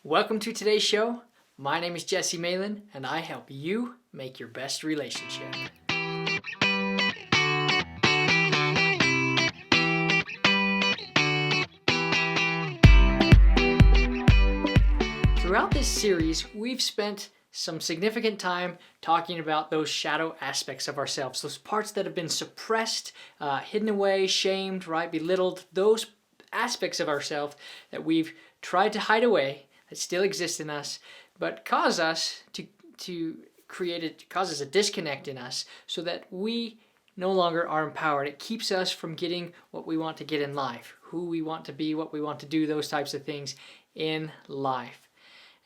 Welcome to today's show. My name is Jesse Malin, and I help you make your best relationship. Throughout this series, we've spent some significant time talking about those shadow aspects of ourselves, those parts that have been suppressed, hidden away, shamed, right, belittled, those aspects of ourselves that we've tried to hide away that still exist in us, but cause us causes a disconnect in us so that we no longer are empowered. It keeps us from getting what we want to get in life, who we want to be, what we want to do, those types of things in life.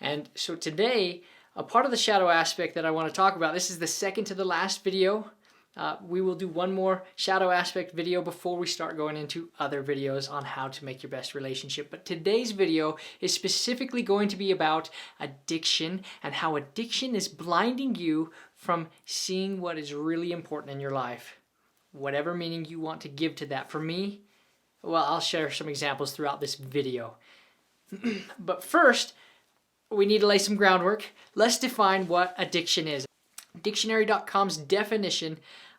And so today, a part of the shadow aspect that I want to talk about, this is the second to the last video. We will do one more shadow aspect video before we start going into other videos on how to make your best relationship. But today's video is specifically going to be about addiction and how addiction is blinding you from seeing what is really important in your life. Whatever meaning you want to give to that. For me, well, I'll share some examples throughout this video. But first, we need to lay some groundwork. Let's define what addiction is. Dictionary.com's definition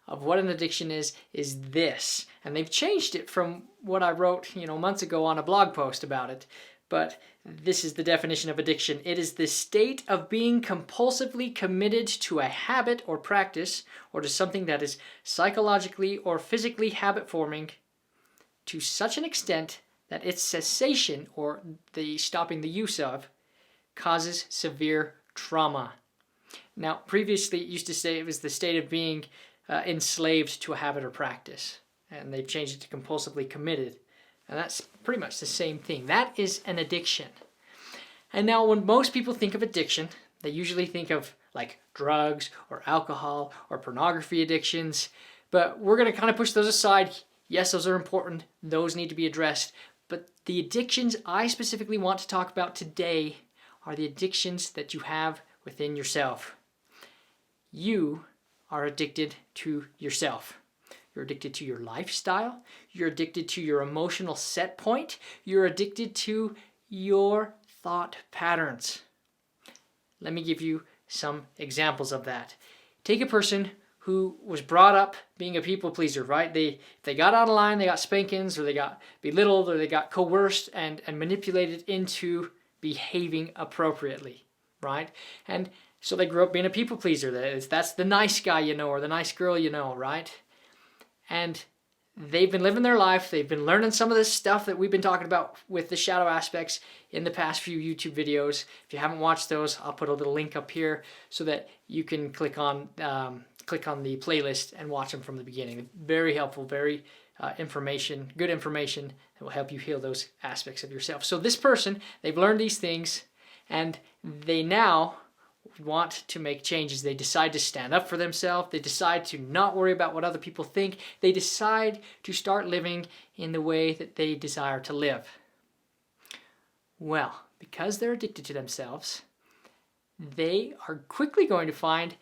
of what an addiction is this. And they've changed it from what I wrote, months ago on a blog post about it. But this is the definition of addiction. It is the state of being compulsively committed to a habit or practice or to something that is psychologically or physically habit-forming to such an extent that its cessation or the stopping the use of causes severe trauma. Now, previously it used to say it was the state of being enslaved to a habit or practice, and they've changed it to compulsively committed, and that's pretty much the same thing. That is an addiction. And now when most people think of addiction, they usually think of like drugs or alcohol or pornography addictions, but we're going to kind of push those aside. Yes, those are important. Those need to be addressed. But the addictions I specifically want to talk about today are the addictions that you have within yourself. You are addicted to yourself. You're addicted to your lifestyle. You're addicted to your emotional set point. You're addicted to your thought patterns. Let me give you some examples of that. Take a person who was brought up being a people pleaser, right? They got out of line, they got spankings, or they got belittled, or they got coerced and manipulated into behaving appropriately, right? And so they grew up being a people pleaser. That's the nice guy or the nice girl right? And they've been living their life. They've been learning some of this stuff that we've been talking about with the shadow aspects in the past few YouTube videos. If you haven't watched those, I'll put a little link up here so that you can click on the playlist and watch them from the beginning. Very helpful, very good information that will help you heal those aspects of yourself. So this person, they've learned these things, and they now want to make changes. They decide to stand up for themselves. They decide to not worry about what other people think. They decide to start living in the way that they desire to live. Well, because they're addicted to themselves, they are quickly going to find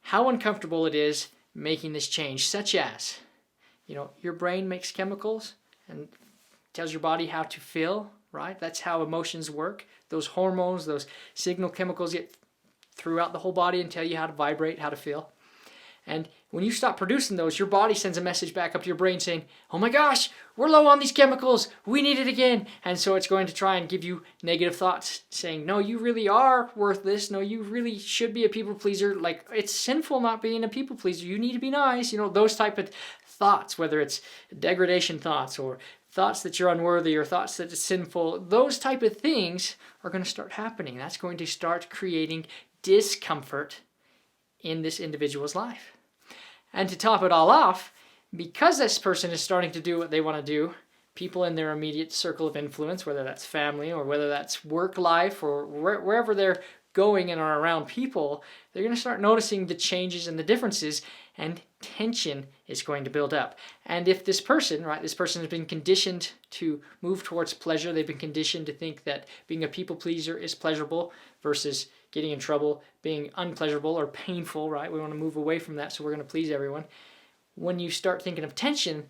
how uncomfortable it is making this change, such as, your brain makes chemicals and tells your body how to feel, right? That's how emotions work. Those hormones, those signal chemicals get throughout the whole body and tell you how to vibrate, how to feel. And when you stop producing those, your body sends a message back up to your brain saying, oh my gosh, we're low on these chemicals, we need it again. And so it's going to try and give you negative thoughts saying, no, you really are worthless. No, you really should be a people pleaser. Like, it's sinful not being a people pleaser. You need to be nice. Those type of thoughts, whether it's degradation thoughts or thoughts that you're unworthy or thoughts that it's sinful, those type of things are going to start happening. That's going to start creating discomfort in this individual's life. And to top it all off, because this person is starting to do what they want to do, people in their immediate circle of influence, whether that's family or whether that's work life or wherever they're going and are around people, they're going to start noticing the changes and the differences, and tension is going to build up. And if this person has been conditioned to move towards pleasure, they've been conditioned to think that being a people pleaser is pleasurable versus getting in trouble being unpleasurable or painful, right? We want to move away from that, so we're going to please everyone. When you start thinking of tension,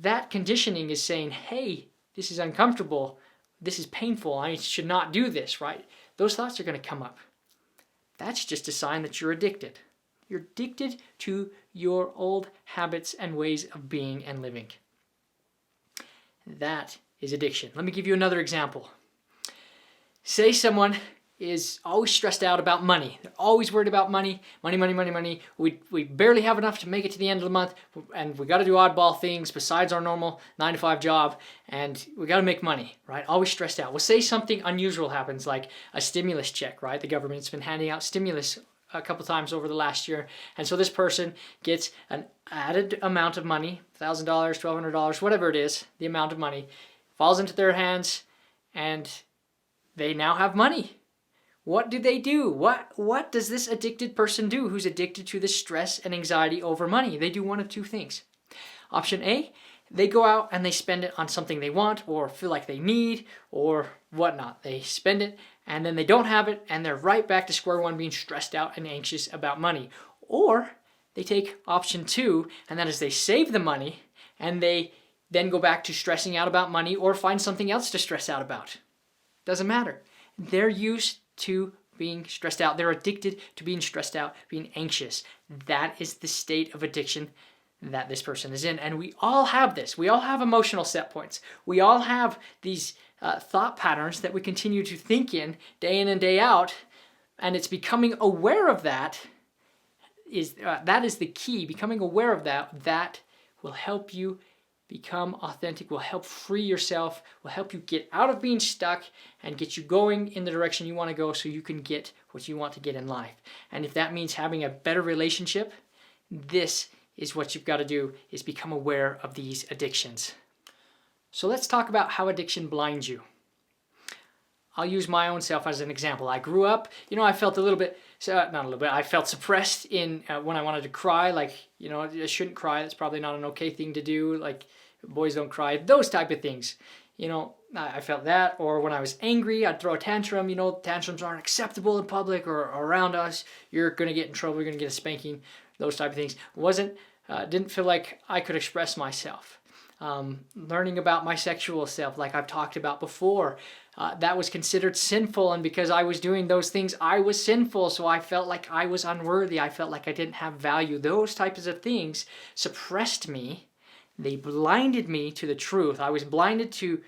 that conditioning is saying, hey, this is uncomfortable. this is painful, I should not do this, right? Those thoughts are going to come up. That's just a sign that you're addicted. You're addicted to your old habits and ways of being and living. That is addiction. Let me give you another example. Say someone is always stressed out about money. They're always worried about money. Money. We barely have enough to make it to the end of the month, and we got to do oddball things besides our normal 9-to-5 job, and we got to make money, right? Always stressed out. Well, say something unusual happens, like a stimulus check, right? The government's been handing out stimulus a couple times over the last year, and so this person gets an added amount of money, $1,000, $1,200, whatever it is, the amount of money falls into their hands, and they now have money. What do? What does this addicted person do who's addicted to the stress and anxiety over money? They do one of two things. Option A, they go out and they spend it on something they want or feel like they need or whatnot. They spend it and then they don't have it and they're right back to square one being stressed out and anxious about money. Or they take option 2, and that is they save the money and they then go back to stressing out about money or find something else to stress out about. Doesn't matter. They're used to being stressed out. They're addicted to being stressed out, being anxious. That is the state of addiction that this person is in. And we all have this. We all have emotional set points. We all have these thought patterns that we continue to think in and day out. And it's becoming aware of that is the key. Becoming aware of that will help you become authentic, will help free yourself, will help you get out of being stuck and get you going in the direction you want to go so you can get what you want to get in life. And if that means having a better relationship, this is what you've got to do, is become aware of these addictions. So let's talk about how addiction blinds you. I'll use my own self as an example. I grew up, I felt I felt suppressed in when I wanted to cry, like, I shouldn't cry. That's probably not an okay thing to do. Like, boys don't cry, those type of things. I felt that. Or when I was angry, I'd throw a tantrum. Tantrums aren't acceptable in public or around us. You're going to get in trouble. You're going to get a spanking. Those type of things. Didn't feel like I could express myself. Learning about my sexual self, like I've talked about before, that was considered sinful, and because I was doing those things, I was sinful, so I felt like I was unworthy. I felt like I didn't have value. Those types of things suppressed me. They blinded me to the truth. I was blinded to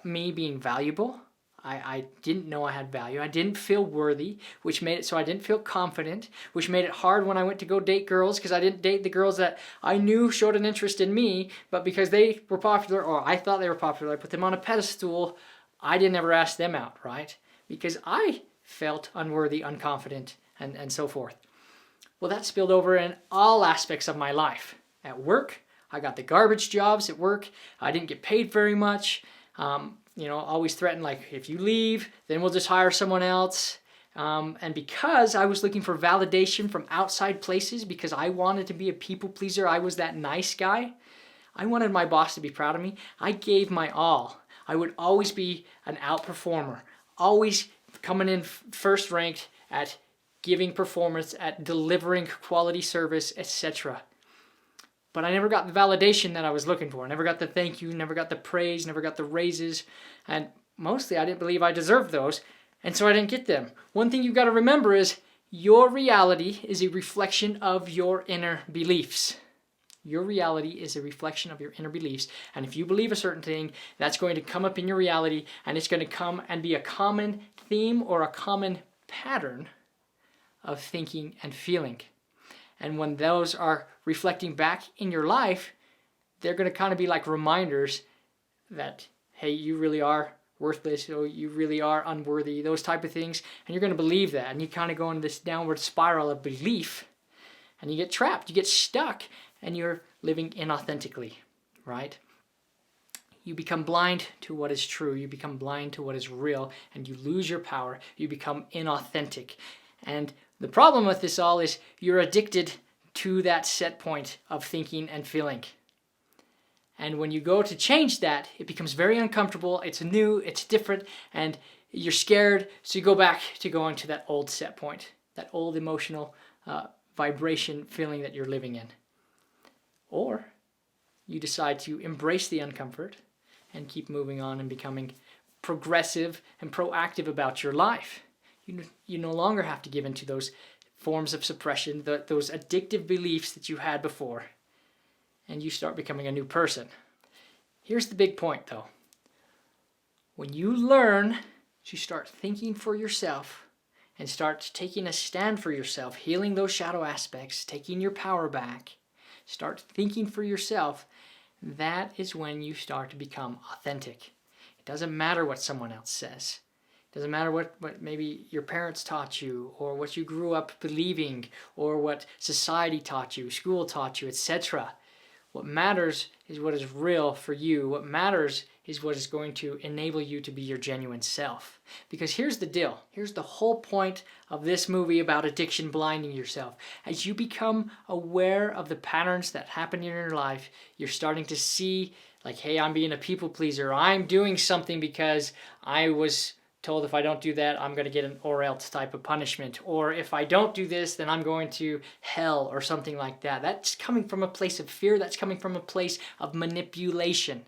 me being valuable. I didn't know I had value. I didn't feel worthy, which made it so I didn't feel confident, which made it hard when I went to go date girls, because I didn't date the girls that I knew showed an interest in me, but because they were popular, or I thought they were popular, I put them on a pedestal. I didn't ever ask them out, right? Because I felt unworthy, unconfident, and so forth. Well, that spilled over in all aspects of my life. At work, I got the garbage jobs at work. I didn't get paid very much. Always threatened, like, if you leave, then we'll just hire someone else. And because I was looking for validation from outside places, because I wanted to be a people pleaser, I was that nice guy. I wanted my boss to be proud of me. I gave my all. I would always be an outperformer, always coming in first ranked at giving performance, at delivering quality service, etc. But I never got the validation that I was looking for. I never got the thank you, never got the praise, never got the raises. And mostly I didn't believe I deserved those, and so I didn't get them. One thing you've got to remember is your reality is a reflection of your inner beliefs. Your reality is a reflection of your inner beliefs. And if you believe a certain thing, that's going to come up in your reality, and it's going to come and be a common theme or a common pattern of thinking and feeling. And when those are reflecting back in your life, they're going to kind of be like reminders that, hey, you really are worthless, or you really are unworthy, those type of things. And you're going to believe that. And you kind of go in this downward spiral of belief, and you get trapped, you get stuck, and you're living inauthentically, right? You become blind to what is true. You become blind to what is real, and you lose your power. You become inauthentic. And the problem with this all is you're addicted to that set point of thinking and feeling. And when you go to change that, it becomes very uncomfortable. It's new, it's different, and you're scared. So you go back to going to that old set point, that old emotional vibration feeling that you're living in. Or you decide to embrace the uncomfort and keep moving on and becoming progressive and proactive about your life. You no longer have to give in to those forms of suppression, those addictive beliefs that you had before, and you start becoming a new person. Here's the big point though. When you learn to start thinking for yourself and start taking a stand for yourself, healing those shadow aspects, taking your power back, start thinking for yourself, that is when you start to become authentic. It doesn't matter what someone else says. It doesn't matter what maybe your parents taught you, or what you grew up believing, or what society taught you, school taught you, etc. What matters is what is real for you. What matters is what is going to enable you to be your genuine self. Because here's the deal. Here's the whole point of this movie about addiction blinding yourself. As you become aware of the patterns that happen in your life, you're starting to see, like, hey, I'm being a people pleaser. I'm doing something because I was told if I don't do that, I'm going to get an or else type of punishment. Or if I don't do this, then I'm going to hell or something like that. That's coming from a place of fear. That's coming from a place of manipulation.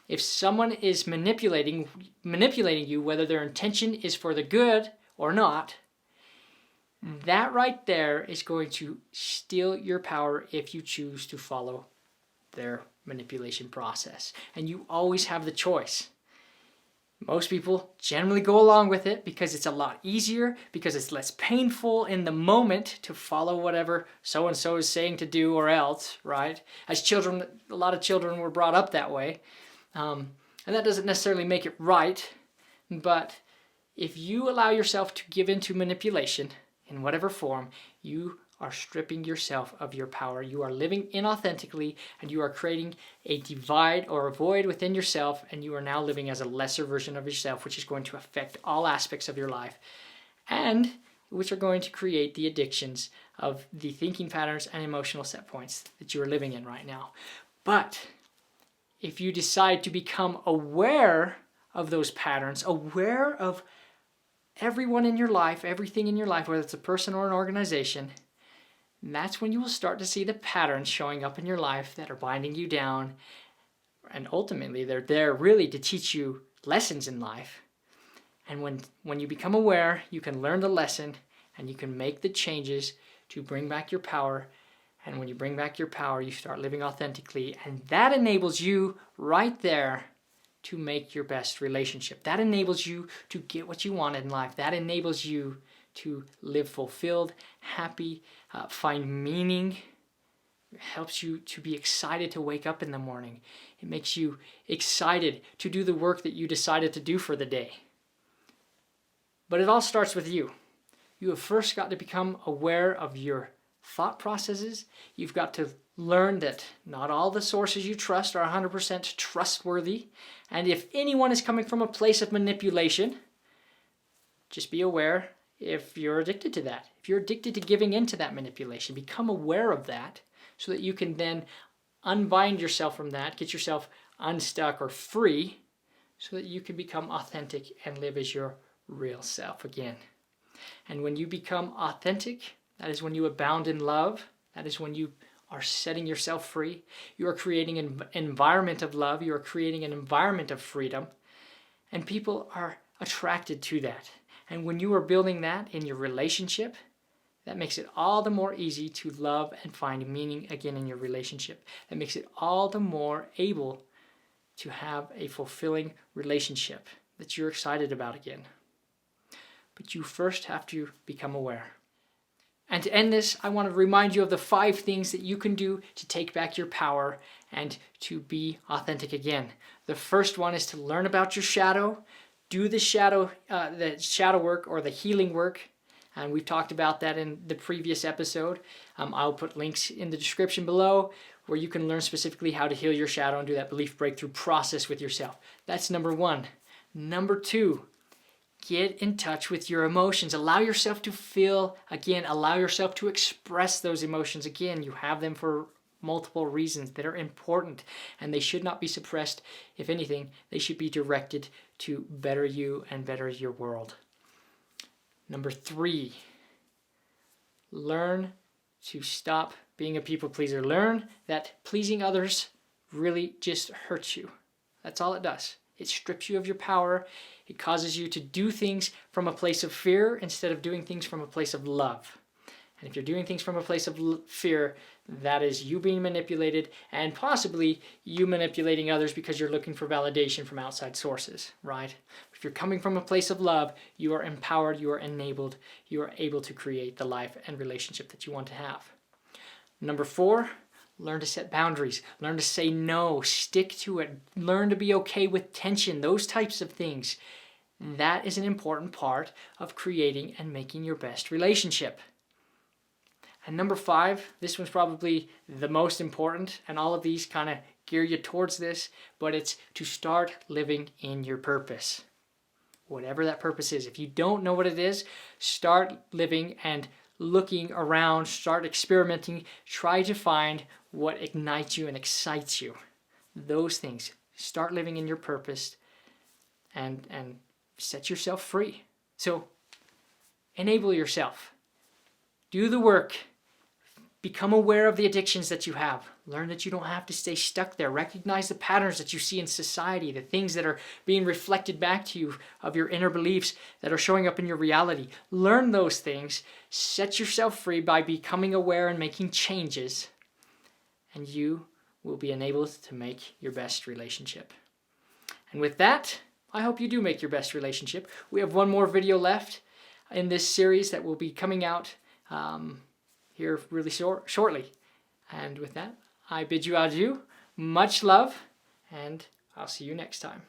If someone is manipulating you, whether their intention is for the good or not, that right there is going to steal your power if you choose to follow their manipulation process. And you always have the choice. Most people generally go along with it because it's a lot easier, because it's less painful in the moment to follow whatever so-and-so is saying to do or else, right? As children, a lot of children were brought up that way. And that doesn't necessarily make it right, but if you allow yourself to give into manipulation in whatever form, you are stripping yourself of your power. You are living inauthentically, and you are creating a divide or a void within yourself, and you are now living as a lesser version of yourself, which is going to affect all aspects of your life, and which are going to create the addictions of the thinking patterns and emotional set points that you are living in right now. But if you decide to become aware of those patterns, aware of everyone in your life, everything in your life, whether it's a person or an organization, that's when you will start to see the patterns showing up in your life that are binding you down. And ultimately, they're there really to teach you lessons in life. And when you become aware, you can learn the lesson and you can make the changes to bring back your power. And when you bring back your power, you start living authentically. And that enables you right there to make your best relationship. That enables you to get what you want in life. That enables you to live fulfilled, happy, find meaning. It helps you to be excited to wake up in the morning. It makes you excited to do the work that you decided to do for the day. But it all starts with you. You have first got to become aware of your thought processes. You've got to learn that not all the sources you trust are 100% trustworthy. And if anyone is coming from a place of manipulation, just be aware if you're addicted to that. If you're addicted to giving into that manipulation, become aware of that so that you can then unbind yourself from that, get yourself unstuck or free so that you can become authentic and live as your real self again. And when you become authentic, that is when you abound in love. That is when you are setting yourself free. You are creating an environment of love. You are creating an environment of freedom. And people are attracted to that. And when you are building that in your relationship, that makes it all the more easy to love and find meaning again in your relationship. That makes it all the more able to have a fulfilling relationship that you're excited about again. But you first have to become aware. And to end this, I want to remind you of the 5 things that you can do to take back your power and to be authentic again. The first one is to learn about your shadow. Do the shadow work or the healing work. And we've talked about that in the previous episode. I'll put links in the description below where you can learn specifically how to heal your shadow and do that belief breakthrough process with yourself. That's number 1. Number 2, get in touch with your emotions. Allow yourself to feel again. Allow yourself to express those emotions again. You have them for multiple reasons that are important, and they should not be suppressed. If anything, they should be directed to better you and better your world. Number 3, learn to stop being a people pleaser. Learn that pleasing others really just hurts you. That's all it does. It strips you of your power. It causes you to do things from a place of fear instead of doing things from a place of love. And if you're doing things from a place of fear, that is you being manipulated and possibly you manipulating others because you're looking for validation from outside sources, right? If you're coming from a place of love, you are empowered, you are enabled, you are able to create the life and relationship that you want to have. Number 4, learn to set boundaries. Learn to say no. Stick to it. Learn to be okay with tension. Those types of things. That is an important part of creating and making your best relationship. And number 5, this one's probably the most important, and all of these kind of gear you towards this, but it's to start living in your purpose. Whatever that purpose is. If you don't know what it is, start living and looking around, start experimenting, try to find what ignites you and excites you. Those things. Start living in your purpose and set yourself free. So enable yourself. Do the work. Become aware of the addictions that you have. Learn that you don't have to stay stuck there. Recognize the patterns that you see in society, the things that are being reflected back to you of your inner beliefs that are showing up in your reality. Learn those things. Set yourself free by becoming aware and making changes. And you will be enabled to make your best relationship. And with that, I hope you do make your best relationship. We have one more video left in this series that will be coming out here really shortly. And with that, I bid you adieu. Much love, and I'll see you next time.